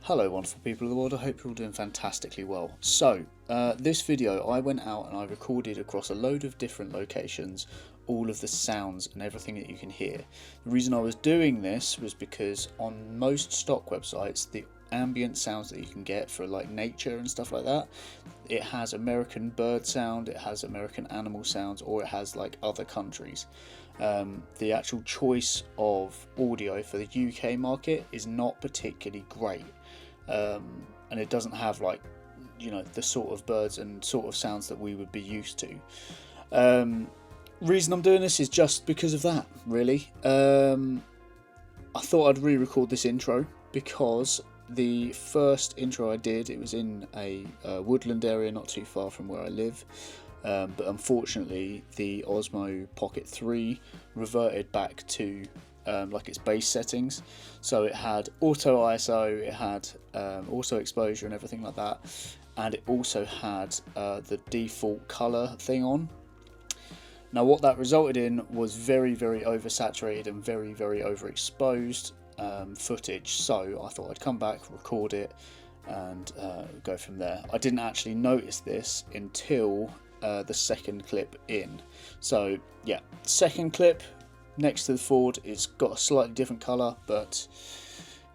Hello wonderful people of the world, I hope you're all doing fantastically well. So, this video I went out and I recorded across a load of different locations all of the sounds and everything that you can hear. The reason I was doing this was because on most stock websites, the ambient sounds that you can get for like nature and stuff like that, it has American bird sound, it has American animal sounds, or it has like other countries. The actual choice of audio for the UK market is not particularly great. And it doesn't have like, you know, the sort of birds and sort of sounds that we would be used to. Reason I'm doing this is just because of that, really. I thought I'd re-record this intro because the first intro I did, it was in a woodland area not too far from where I live. But unfortunately the Osmo Pocket 3 reverted back to like its base settings, so it had auto ISO, it had auto exposure and everything like that, and it also had the default color thing on. Now what that resulted in was very oversaturated and very overexposed footage, so I thought I'd come back, record it and go from there. I didn't actually notice this until the second clip in. So yeah, second clip next to the Ford, it's got a slightly different colour, but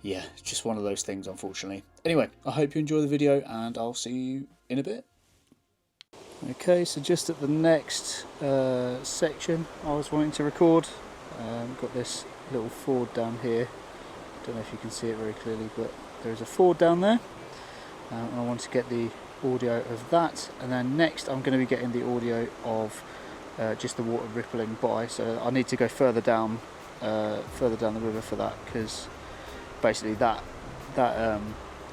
yeah, just one of those things unfortunately. Anyway, I hope you enjoy the video and I'll see you in a bit. Okay, so just at the next section I was wanting to record, got this little Ford down here. Don't know if you can see it very clearly, but there's a Ford down there, and I want to get the audio of that, and then next I'm going to be getting the audio of just the water rippling by. So I need to go further down the river for that, because basically that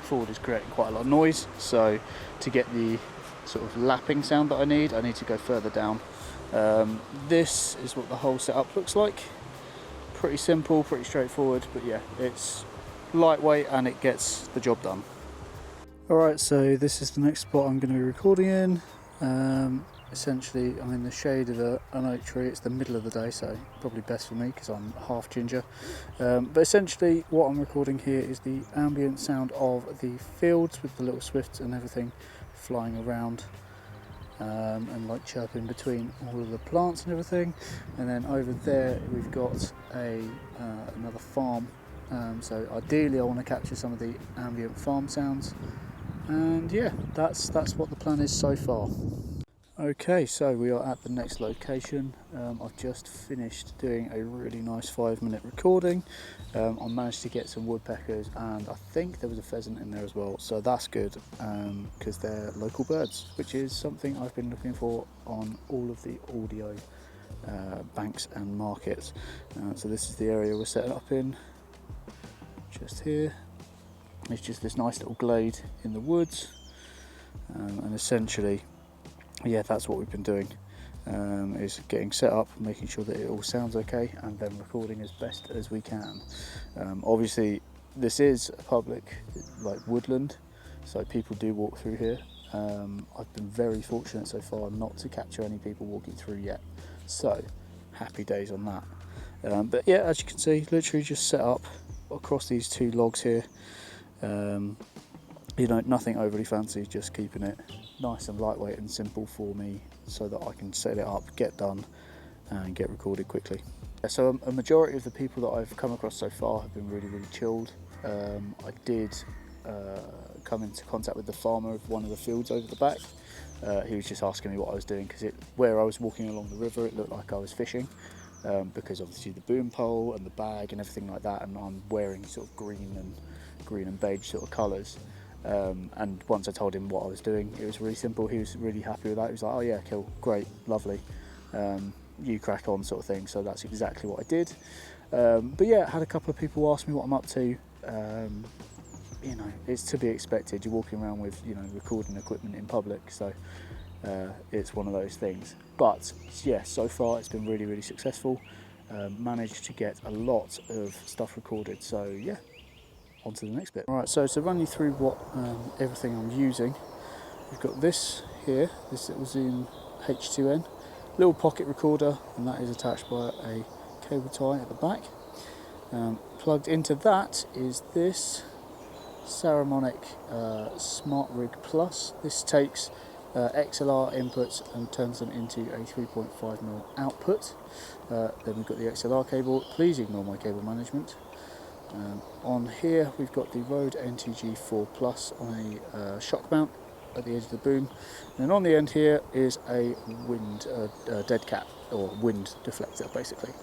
Ford is creating quite a lot of noise. So to get the sort of lapping sound that I need to go further down. This is what the whole setup looks like. Pretty simple, pretty straightforward, but yeah, it's lightweight and it gets the job done. Alright, so this is the next spot I'm going to be recording in. Essentially I'm in the shade of an oak tree. It's the middle of the day, so probably best for me because I'm half ginger. But essentially what I'm recording here is the ambient sound of the fields with the little swifts and everything flying around, and like chirping between all of the plants and everything. And then over there we've got another farm. So ideally I want to capture some of the ambient farm sounds. And yeah, that's what the plan is so far. Okay, so we are at the next location. I've just finished doing a really nice 5-minute recording. I managed to get some woodpeckers, and I think there was a pheasant in there as well, so that's good, because they're local birds, which is something I've been looking for on all of the audio banks and markets. So this is the area we're setting up in, just here. It's just this nice little glade in the woods, and essentially, yeah, that's what we've been doing, is getting set up, making sure that it all sounds okay, and then recording as best as we can. Obviously this is a public like woodland, so people do walk through here. I've been very fortunate so far not to capture any people walking through yet, so happy days on that. But yeah, as you can see, literally just set up across these two logs here. You know, nothing overly fancy, just keeping it nice and lightweight and simple for me so that I can set it up, get done and get recorded quickly. So a majority of the people that I've come across so far have been really chilled. I did come into contact with the farmer of one of the fields over the back. He was just asking me what I was doing, because where I was walking along the river it looked like I was fishing, because obviously the boom pole and the bag and everything like that, and I'm wearing sort of green and beige sort of colours. And once I told him what I was doing, it was really simple. He was really happy with that. He was like, oh yeah, cool, great, lovely, you crack on, sort of thing. So that's exactly what I did. But yeah, I had a couple of people ask me what I'm up to. You know, it's to be expected. You're walking around with, you know, recording equipment in public, so it's one of those things. But yeah, so far it's been really successful. Managed to get a lot of stuff recorded, so yeah, on to the next bit. Alright, so to run you through what everything I'm using, we've got this here, this little Zoom H2N, little pocket recorder, and that is attached by a cable tie at the back. Plugged into that is this Saramonic Smart Rig Plus. This takes XLR inputs and turns them into a 3.5mm output. Then we've got the XLR cable. Please ignore my cable management. On here we've got the Rode NTG4 Plus on a shock mount at the edge of the boom, and on the end here is a wind dead cat, or wind deflector basically.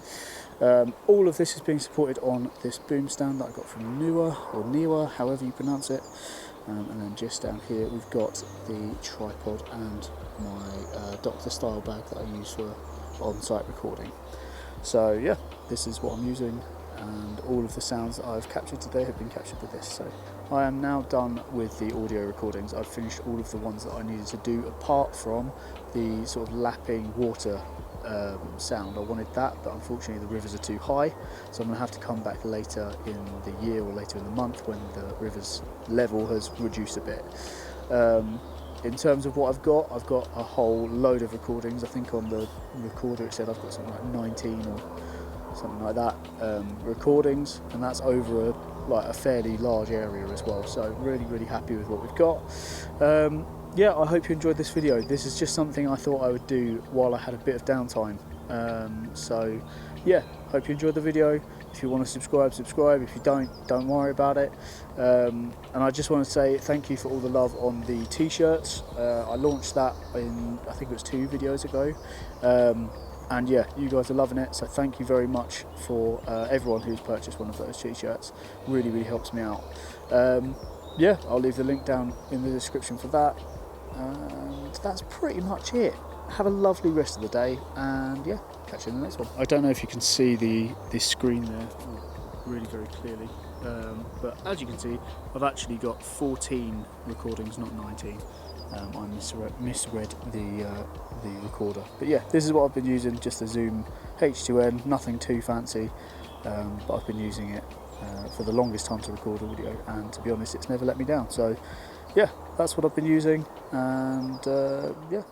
All of this is being supported on this boom stand that I got from Niwa, however you pronounce it. And then just down here we've got the tripod and my doctor style bag that I use for on-site recording. So yeah, this is what I'm using, and all of the sounds that I've captured today have been captured with this. So I am now done with the audio recordings. I've finished all of the ones that I needed to do, apart from the sort of lapping water sound. I wanted that, but unfortunately the rivers are too high, so I'm going to have to come back later in the year or later in the month when the river's level has reduced a bit. In terms of what I've got a whole load of recordings. I think on the recorder it said I've got something like 19 or something like that recordings, and that's over a fairly large area as well, so really happy with what we've got. Yeah, I hope you enjoyed this video. This is just something I thought I would do while I had a bit of downtime. So yeah, hope you enjoyed the video. If you want to subscribe. If you don't worry about it. And I just want to say thank you for all the love on the t-shirts. I launched that in, I think it was 2 videos ago. And yeah, you guys are loving it, so thank you very much for everyone who's purchased one of those t-shirts. Really helps me out. Yeah, I'll leave the link down in the description for that. And that's pretty much it. Have a lovely rest of the day, and yeah, catch you in the next one. I don't know if you can see the screen there really very clearly, but as you can see, I've actually got 14 recordings, not 19. I misread the recorder, but yeah, this is what I've been using, just a Zoom H2N, nothing too fancy, but I've been using it for the longest time to record audio, and to be honest, it's never let me down. So yeah, that's what I've been using, and yeah,